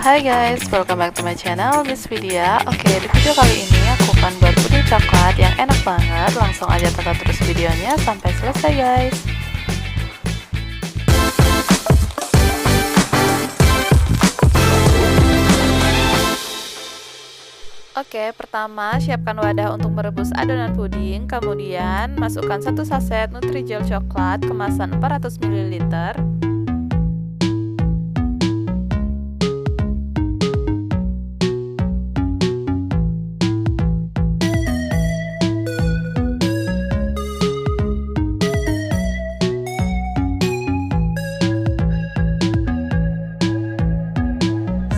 Hai guys, welcome back to my channel, Miss Vidya. Oke, di video kali ini aku akan buat puding coklat yang enak banget. Langsung aja tonton terus videonya sampai selesai guys. Oke, pertama siapkan wadah untuk merebus adonan puding. Kemudian masukkan 1 saset Nutrijel coklat kemasan 400 ml.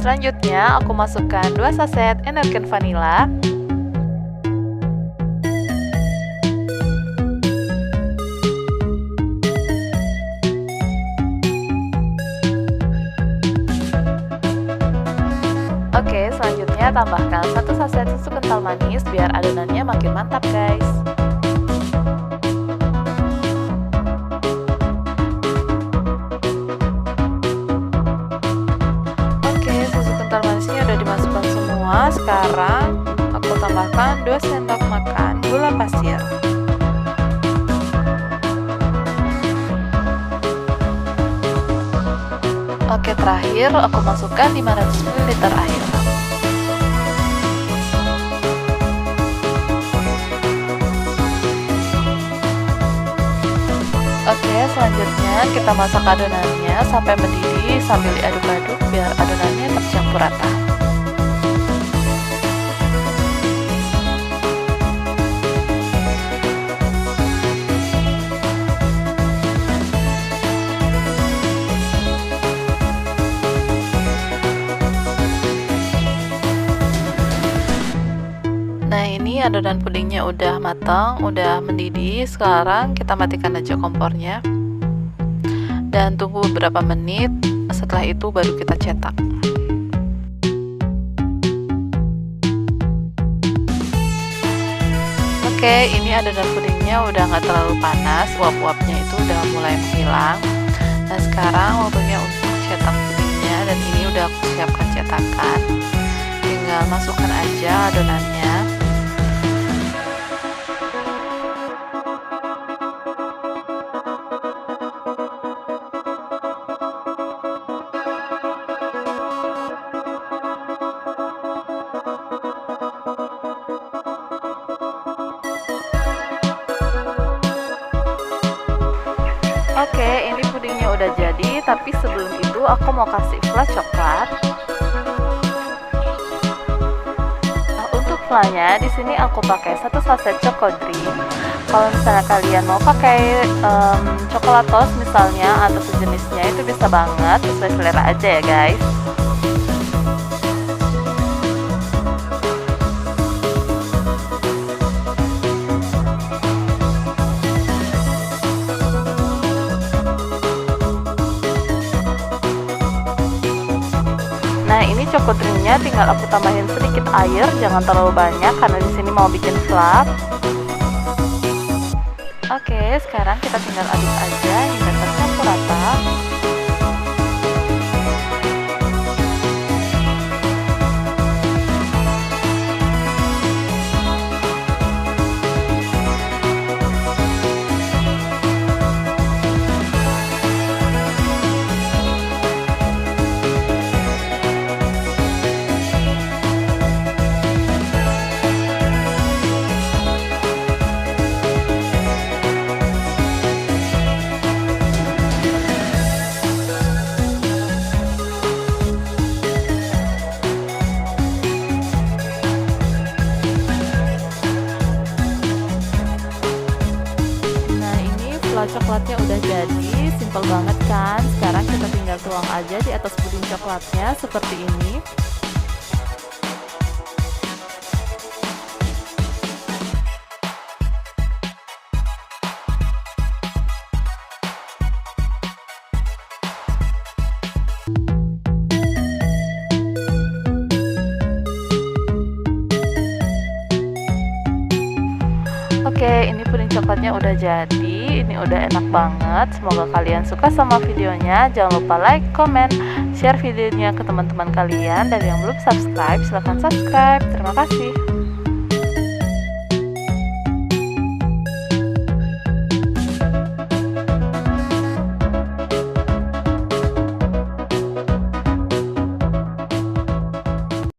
Selanjutnya aku masukkan 2 saset energen vanila. Oke, selanjutnya tambahkan 1 saset susu kental manis biar adonannya makin mantap guys. Udah dimasukkan semua. Sekarang aku tambahkan 2 sendok makan gula pasir. Oke, terakhir aku masukkan 500 ml air. Oke, selanjutnya kita masak adonannya sampai mendidih sambil diaduk-aduk biar adonannya tercampur rata. Nah, ini adonan pudingnya udah matang, udah mendidih. Sekarang kita matikan aja kompornya dan tunggu beberapa menit. Setelah itu baru kita cetak. Oke, ini adonan pudingnya udah nggak terlalu panas, uap-uapnya itu udah mulai menghilang. Nah, sekarang waktunya untuk cetak pudingnya, dan ini udah aku siapkan cetakan. Tinggal masukkan aja adonannya. Oke, ini pudingnya udah jadi, tapi sebelum itu aku mau kasih flash coklat. Nah, untuk flanya di sini aku pakai 1 saset Choco Dream. Kalau misalnya kalian mau pakai coklatos misalnya atau sejenisnya, itu bisa banget, sesuai selera aja ya guys. Nah, ini Choco Dreamnya tinggal aku tambahin sedikit air, jangan terlalu banyak karena di sini mau bikin fluff. Oke, sekarang kita tinggal aduk aja hingga tercampur rata. Coklatnya udah jadi, simple banget kan. Sekarang kita tinggal tuang aja di atas puding coklatnya seperti ini. Oke, ini puding coklatnya udah jadi. Ini udah enak banget. Semoga kalian suka sama videonya. Jangan lupa like, comment, share videonya ke teman-teman kalian. Dan yang belum subscribe, silahkan subscribe. Terima kasih.